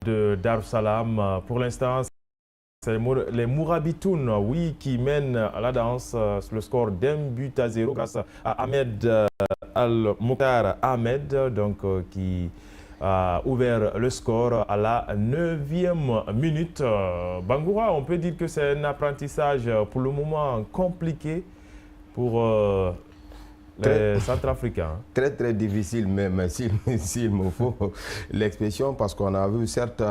de Darussalam. Pour l'instant, c'est les Mourabitoun, oui, qui mènent à la danse sur le score d'1-0 grâce à Ahmed Al-Mokhtar Ahmed, donc, qui a ouvert le score à la 9e minute. Bangoura, on peut dire que c'est un apprentissage pour le moment compliqué pour les Centrafricains. Très très difficile même s'il me faut l'expression, parce qu'on a vu certes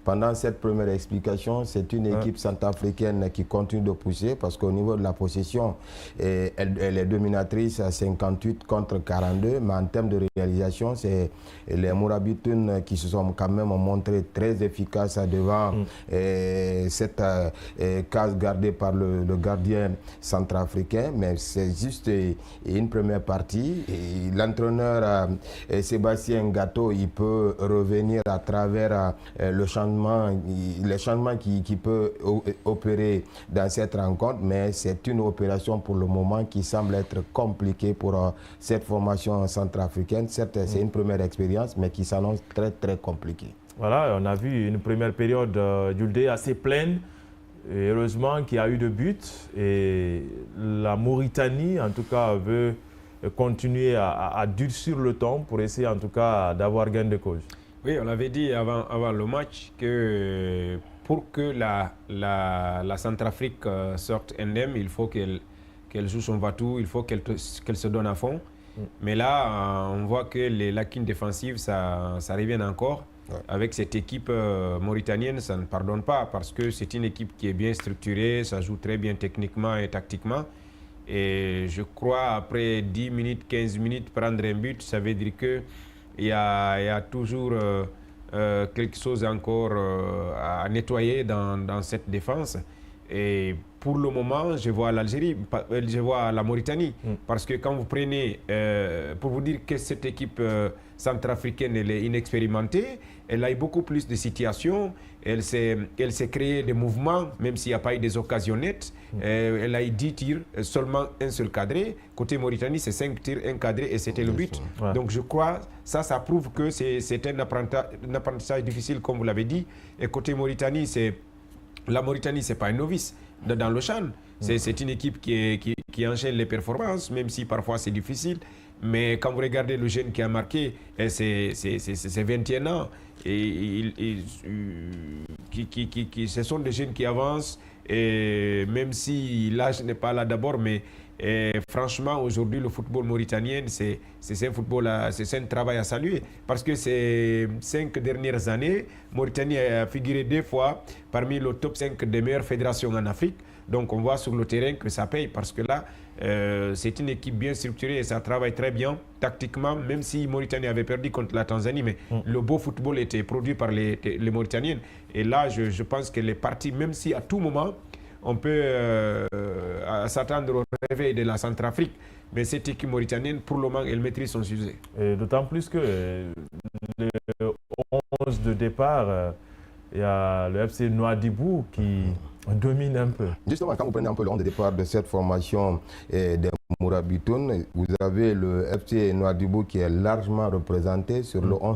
pendant cette première explication, c'est une équipe centrafricaine qui continue de pousser, parce qu'au niveau de la possession, elle est dominatrice à 58 contre 42, mais en termes de réalisation, c'est les Mourabitoun qui se sont quand même montrés très efficaces devant cette case gardée par le gardien centrafricain, mais c'est juste une première partie. L'entraîneur Sébastien Gato, il peut revenir à travers les changements qui peut opérer dans cette rencontre, mais c'est une opération pour le moment qui semble être compliquée pour cette formation centrafricaine. Certes, c'est une première expérience, mais qui s'annonce très très compliquée. Voilà, on a vu une première période d'Uldé assez pleine. Et heureusement qu'il y a eu de buts, et la Mauritanie, en tout cas, veut continuer à durcir le temps pour essayer, en tout cas, d'avoir gain de cause. Oui, on avait dit avant le match que pour que la Centrafrique sorte indemne, il faut qu'elle joue son va-tout, il faut qu'elle se donne à fond. Mais là, on voit que les lacunes défensives, ça revient encore. Ouais. Avec cette équipe mauritanienne, ça ne pardonne pas, parce que c'est une équipe qui est bien structurée, ça joue très bien techniquement et tactiquement. Et je crois, après 10 minutes, 15 minutes, prendre un but, ça veut dire qu'il y a toujours quelque chose encore à nettoyer dans cette défense. Et pour le moment, je vois l'Algérie, je vois la Mauritanie. Parce que quand vous prenez, pour vous dire que cette équipe centrafricaine, elle est inexpérimentée, elle a eu beaucoup plus de situations, elle s'est créée des mouvements, même s'il n'y a pas eu des occasions nettes. Elle a eu 10 tirs, seulement un seul cadré. Côté Mauritanie, c'est 5 tirs, un cadré, et c'était le but. Ouais. Donc je crois, ça prouve que c'est un apprentissage difficile, comme vous l'avez dit. Et côté Mauritanie, la Mauritanie, ce n'est pas un novice dans le CHAN. C'est une équipe qui enchaîne les performances, même si parfois c'est difficile. Mais quand vous regardez le jeune qui a marqué, c'est 21 ans. Et ce sont des jeunes qui avancent, et même si l'âge n'est pas là d'abord, mais franchement, aujourd'hui, le football mauritanien, c'est un travail à saluer. Parce que ces 5 dernières années, Mauritanie a figuré 2 fois parmi le top 5 des meilleures fédérations en Afrique. Donc on voit sur le terrain que ça paye, parce que là, c'est une équipe bien structurée et ça travaille très bien tactiquement, même si Mauritanie avait perdu contre la Tanzanie, mais le beau football était produit par les Mauritaniennes. Et là, je pense qu'elle est partie, même si à tout moment, on peut s'attendre au réveil de la Centrafrique, mais cette équipe mauritanienne, pour le moment, elle maîtrise son sujet. D'autant plus que le 11 de départ, il y a le FC Nouadhibou qui domine un peu. Justement, quand vous prenez un peu le 11 de départ de cette formation des Mourabitoun, vous avez le FC Nouadhibou qui est largement représenté.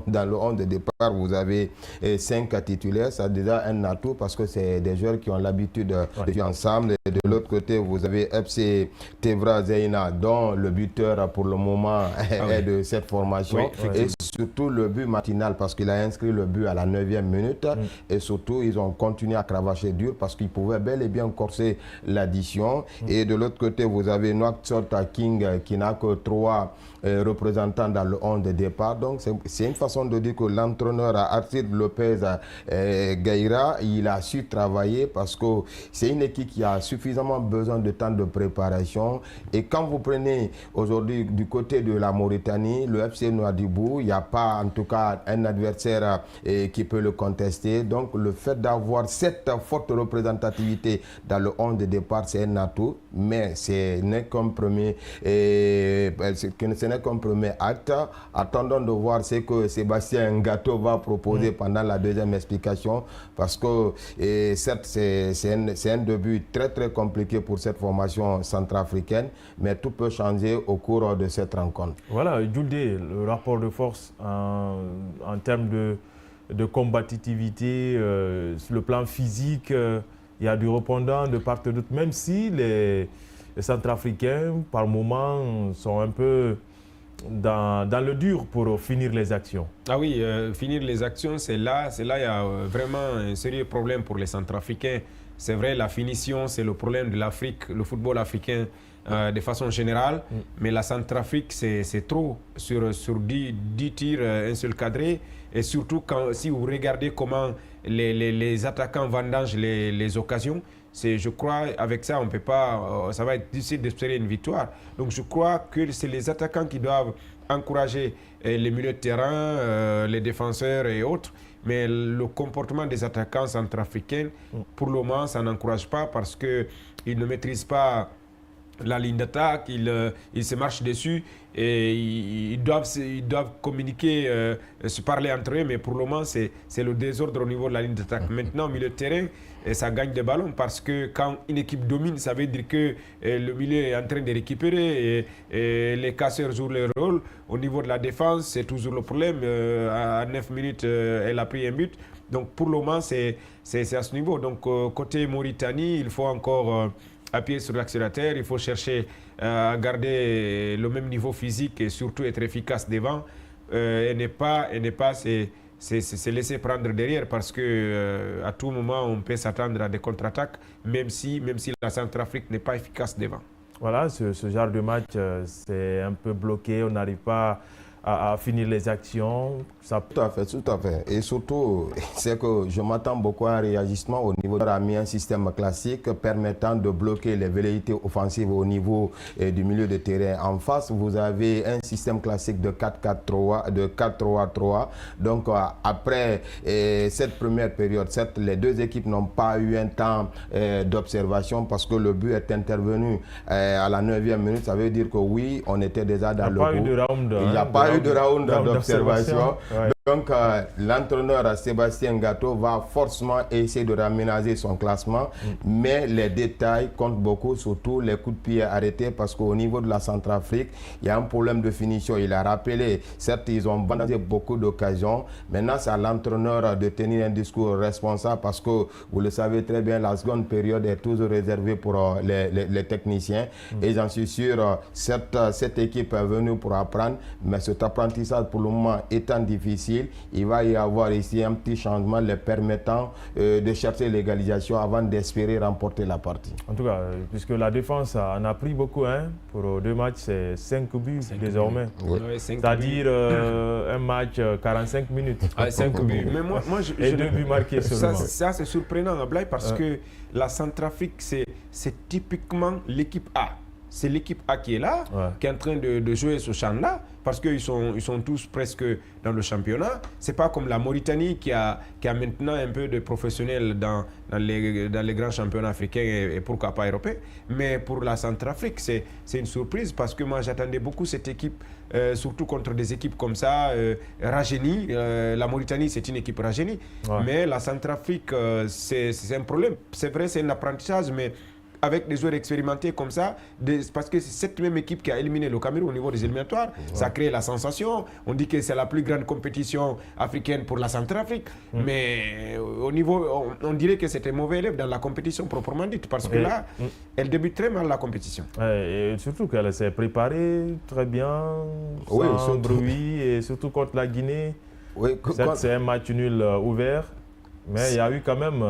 Dans le 11 de départ, vous avez 5 titulaires. Ça a déjà un atout, parce que c'est des joueurs qui ont l'habitude de jouer ensemble. Et de l'autre côté, vous avez FC Tevra Zeina, dont le buteur pour le moment est de cette formation. Et surtout le but matinal, parce qu'il a inscrit le but à la 9e minute. Et surtout, ils ont continué à cravacher dur, parce qu'ils pouvaient bel et bien corser l'addition. Et de l'autre côté, vous avez Nouakchott King qui n'a que 3 représentants dans le 11 de départ. Donc c'est une façon de dire que l'entraîneur Artide Lopez Gaïra, il a su travailler, parce que c'est une équipe qui a suffisamment besoin de temps de préparation. Et quand vous prenez aujourd'hui du côté de la Mauritanie, le FC Nouadhibou, il n'y a pas en tout cas un adversaire qui peut le contester. Donc le fait d'avoir cette forte représentativité dans le 11 de départ, c'est un atout, mais ce n'est qu'un premier acte. Attendons de voir ce que Sébastien Gato va proposer pendant la deuxième explication, parce que certes c'est un début très très compliqué pour cette formation centrafricaine, mais tout peut changer au cours de cette rencontre. Voilà, Djouldé, le rapport de force en termes de combativité sur le plan physique. Il y a du répondant de part et d'autre, même si les Centrafricains, par moments, sont un peu dans le dur pour finir les actions. Ah oui, finir les actions, c'est là il y a vraiment un sérieux problème pour les Centrafricains. C'est vrai, la finition, c'est le problème de l'Afrique, le football africain de façon générale. Mais la Centrafrique, c'est trop. Sur 10 tirs, un seul cadré. Et surtout, si vous regardez comment les attaquants vendangent les occasions, je crois, avec ça, on peut pas, ça va être difficile d'espérer une victoire. Donc je crois que c'est les attaquants qui doivent encourager les milieux de terrain, les défenseurs et autres. Mais le comportement des attaquants centrafricains, pour le moment, ça n'encourage pas parce qu'ils ne maîtrisent pas la ligne d'attaque, ils se marchent dessus et ils doivent communiquer, se parler entre eux, mais pour le moment, c'est le désordre au niveau de la ligne d'attaque. Maintenant, au milieu de terrain, ça gagne des ballons parce que quand une équipe domine, ça veut dire que le milieu est en train de récupérer et les casseurs jouent leur rôle. Au niveau de la défense, c'est toujours le problème. À 9 minutes, elle a pris un but. Donc, pour le moment, c'est à ce niveau. Donc, côté Mauritanie, il faut encore appuyer sur l'accélérateur, il faut chercher à garder le même niveau physique et surtout être efficace devant et ne pas se laisser prendre derrière parce que à tout moment on peut s'attendre à des contre-attaques même si la Centrafrique n'est pas efficace devant. Voilà, ce genre de match, c'est un peu bloqué, on n'arrive pas à finir les actions. Ça... Tout à fait. Et surtout, c'est que je m'attends beaucoup à un réagissement au niveau de a mis un système classique permettant de bloquer les velléités offensives au niveau du milieu de terrain. En face, vous avez un système classique de 4-4-3, de 4-3-3. Donc, après cette première période, certes, les deux équipes n'ont pas eu un temps d'observation parce que le but est intervenu à la 9e minute. Ça veut dire que oui, on était déjà dans le coup. Il n'y a pas eu de round d'observation. Ouais. Donc, l'entraîneur Sébastien Gatto va forcément essayer de raménager son classement, mais les détails comptent beaucoup, surtout les coups de pied arrêtés, parce qu'au niveau de la Centrafrique, il y a un problème de finition. Il a rappelé, certes, ils ont bandagé beaucoup d'occasions. Maintenant, c'est à l'entraîneur de tenir un discours responsable, parce que, vous le savez très bien, la seconde période est toujours réservée pour les techniciens. Et j'en suis sûr, cette équipe est venue pour apprendre, mais cet apprentissage, pour le moment, étant difficile, il va y avoir ici un petit changement les permettant de chercher l'égalisation avant d'espérer remporter la partie. En tout cas, puisque la défense en a pris beaucoup, hein, pour 2 matchs, c'est 5 buts désormais. Oui. C'est-à-dire un match 45 minutes. 5 buts. Mais moi, et 2 buts marqués seulement. Ça c'est surprenant, Ablaye, parce que la Centrafrique, c'est typiquement l'équipe A. C'est l'équipe A qui est là, qui est en train de jouer ce champ-là, parce qu'ils sont tous presque dans le championnat. Ce n'est pas comme la Mauritanie qui a maintenant un peu de professionnels dans les grands championnats africains et pourquoi pas européens. Mais pour la Centrafrique, c'est une surprise parce que moi j'attendais beaucoup cette équipe, surtout contre des équipes comme ça, rajeunie. La Mauritanie, c'est une équipe rajeunie. Mais la Centrafrique, c'est un problème. C'est vrai, c'est un apprentissage, mais avec des joueurs expérimentés comme ça, parce que c'est cette même équipe qui a éliminé le Cameroun au niveau des éliminatoires, ça crée la sensation. On dit que c'est la plus grande compétition africaine pour la Centrafrique, mais au niveau, on dirait que c'était mauvais élève dans la compétition proprement dite, parce que là, elle débute très mal la compétition. Et surtout qu'elle s'est préparée très bien, sans bruit, et surtout contre la Guinée. C'est un match nul ouvert. Mais il y a eu quand même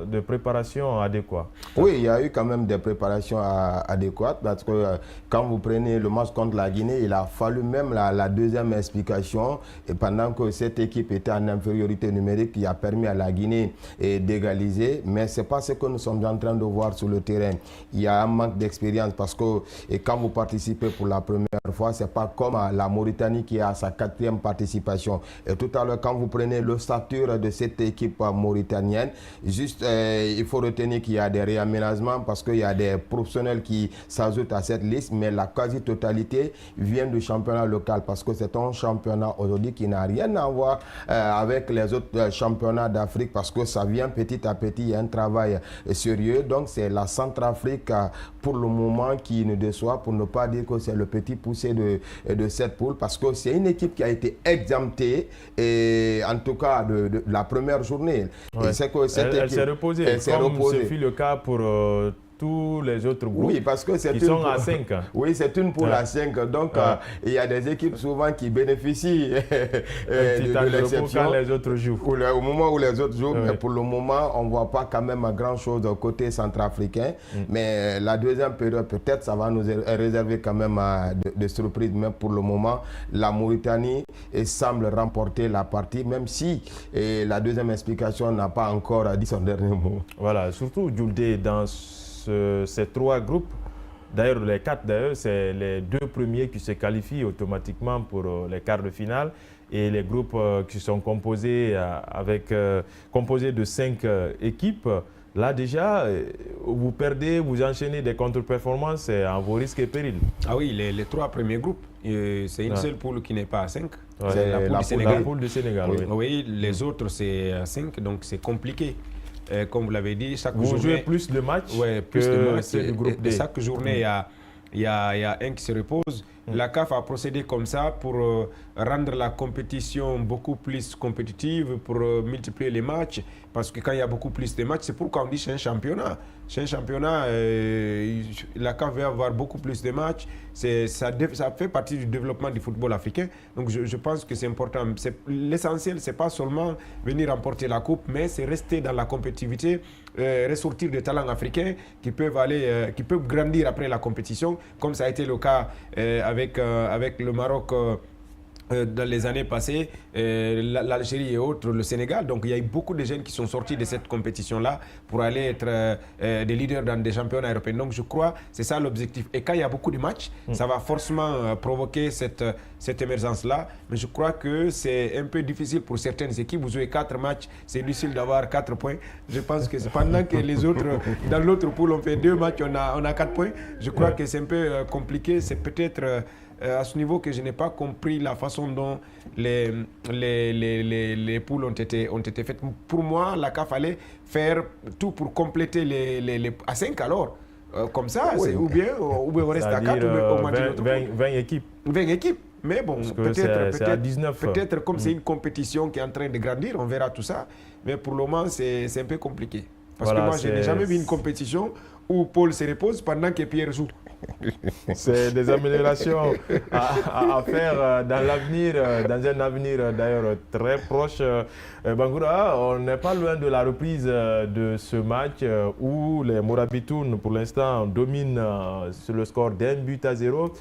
des préparations adéquates. Oui, il y a eu quand même des préparations adéquates parce que quand vous prenez le match contre la Guinée, il a fallu même la deuxième explication. Et pendant que cette équipe était en infériorité numérique, qui a permis à la Guinée d'égaliser. Mais ce n'est pas ce que nous sommes en train de voir sur le terrain. Il y a un manque d'expérience parce que quand vous participez pour la première fois, ce n'est pas comme la Mauritanie qui a sa 4e participation. Et tout à l'heure, quand vous prenez le stature de cette équipe mauritanienne. Juste, il faut retenir qu'il y a des réaménagements parce qu'il y a des professionnels qui s'ajoutent à cette liste, mais la quasi-totalité vient du championnat local parce que c'est un championnat aujourd'hui qui n'a rien à voir avec les autres championnats d'Afrique parce que ça vient petit à petit, il y a un travail sérieux. Donc c'est la Centrafrique pour le moment qui nous déçoit, pour ne pas dire que c'est le petit poussé de cette poule parce que c'est une équipe qui a été exemptée, et en tout cas de la première journée. Ouais. Et c'est que cette elle s'est reposée, comme ce fut le cas pour tous les autres groupes, oui, parce que qui sont à 5. Oui, c'est une poule à 5. Donc, il y a des équipes souvent qui bénéficient de l'exception quand les autres jouent. Au moment où les autres jouent, mais pour le moment, on ne voit pas quand même grand-chose côté centrafricain. Mais la deuxième période, peut-être, ça va nous réserver quand même de surprises. Mais pour le moment, la Mauritanie semble remporter la partie, même si la deuxième explication n'a pas encore dit son dernier mot. Voilà, surtout Djoudé dans ces 3 groupes. D'ailleurs, les 4, c'est les 2 premiers qui se qualifient automatiquement pour les quarts de finale. Et les groupes qui sont composés de 5 équipes. Là déjà, vous perdez, vous enchaînez des contre-performances, c'est en vos risques et périls. Ah oui, les 3 premiers groupes, c'est une seule poule qui n'est pas à 5. Ouais, c'est la poule du Sénégal. Oui, oui, les autres c'est à 5, donc c'est compliqué. Comme vous l'avez dit, chaque journée... Vous jouez plus de matchs que ceux du groupe D. Chaque journée, il y a un qui se repose. La CAF a procédé comme ça pour rendre la compétition beaucoup plus compétitive, pour multiplier les matchs. Parce que quand il y a beaucoup plus de matchs, c'est pourquoi on dit que c'est un championnat. C'est un championnat, la CAF va avoir beaucoup plus de matchs. Ça fait partie du développement du football africain. Donc je pense que c'est important. L'essentiel, ce n'est pas seulement venir remporter la coupe, mais c'est rester dans la compétitivité, ressortir des talents africains qui peuvent grandir après la compétition, comme ça a été le cas avec le Maroc dans les années passées, l'Algérie et autres, le Sénégal. Donc il y a eu beaucoup de jeunes qui sont sortis de cette compétition-là pour aller être des leaders dans des championnats européens. Donc je crois que c'est ça l'objectif. Et quand il y a beaucoup de matchs, ça va forcément provoquer cette émergence-là. Mais je crois que c'est un peu difficile pour certaines équipes. Vous jouez 4 matchs, c'est difficile d'avoir 4 points. Je pense que pendant que les autres, dans l'autre poule, on fait 2 matchs, on a 4 points. Je crois que c'est un peu compliqué. C'est peut-être... à ce niveau que je n'ai pas compris la façon dont les poules ont été faites. Pour moi, la CAF allait faire tout pour compléter à 5 alors. Comme ça, oui. ou bien on reste à 4 ou bien on augmente notre 20 équipes. 20 équipes. Mais bon, peut-être comme c'est une compétition qui est en train de grandir, on verra tout ça. Mais pour le moment, c'est un peu compliqué. Parce que moi, je n'ai jamais vu une compétition où Paul se repose pendant que Pierre joue. C'est des améliorations à faire dans l'avenir, dans un avenir d'ailleurs très proche. Bangoura, on n'est pas loin de la reprise de ce match où les Mourabitoun, pour l'instant, dominent sur le score d'1-0.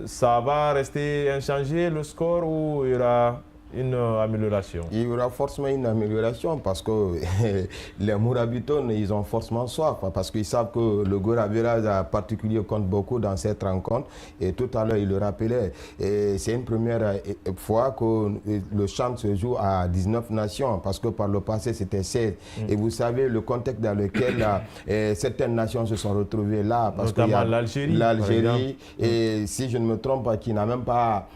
Ça va rester inchangé le score ou il y aura une amélioration? Il y aura forcément une amélioration parce que les Mourabitoun, ils ont forcément soif parce qu'ils savent que le goal average particulier compte beaucoup dans cette rencontre. Et tout à l'heure, il le rappelait, c'est une première fois que le CHAN se joue à 19 nations parce que par le passé, c'était 16. Et vous savez le contexte dans lequel certaines nations se sont retrouvées là. Parce notamment l'Algérie, et si je ne me trompe pas, qui n'a même pas,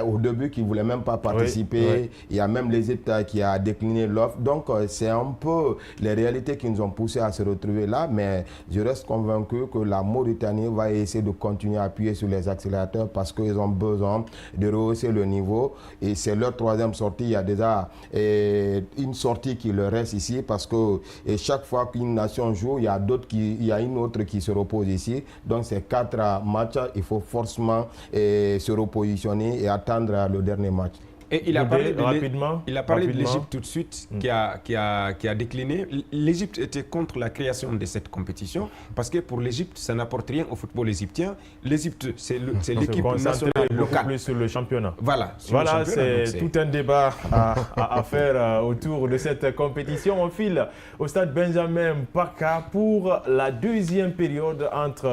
au début, qui ne voulait même pas participer. Oui. Il y a même l'Égypte qui a décliné l'offre. Donc, c'est un peu les réalités qui nous ont poussés à se retrouver là. Mais je reste convaincu que la Mauritanie va essayer de continuer à appuyer sur les accélérateurs parce qu'ils ont besoin de rehausser le niveau. Et c'est leur 3e sortie. Il y a déjà une sortie qui leur reste ici parce que chaque fois qu'une nation joue, il y a une autre qui se repose ici. Donc, ces 4 matchs, il faut forcément se repositionner et attendre le dernier match. Et il a parlé rapidement de l'Égypte tout de suite, qui a décliné. L'Égypte était contre la création de cette compétition parce que pour l'Égypte, ça n'apporte rien au football égyptien. L'Égypte, c'est l'équipe nationale locale. Plus sur le championnat. Voilà, c'est tout un débat à faire autour de cette compétition. On file au stade Benjamin Mpaka pour la 2e période entre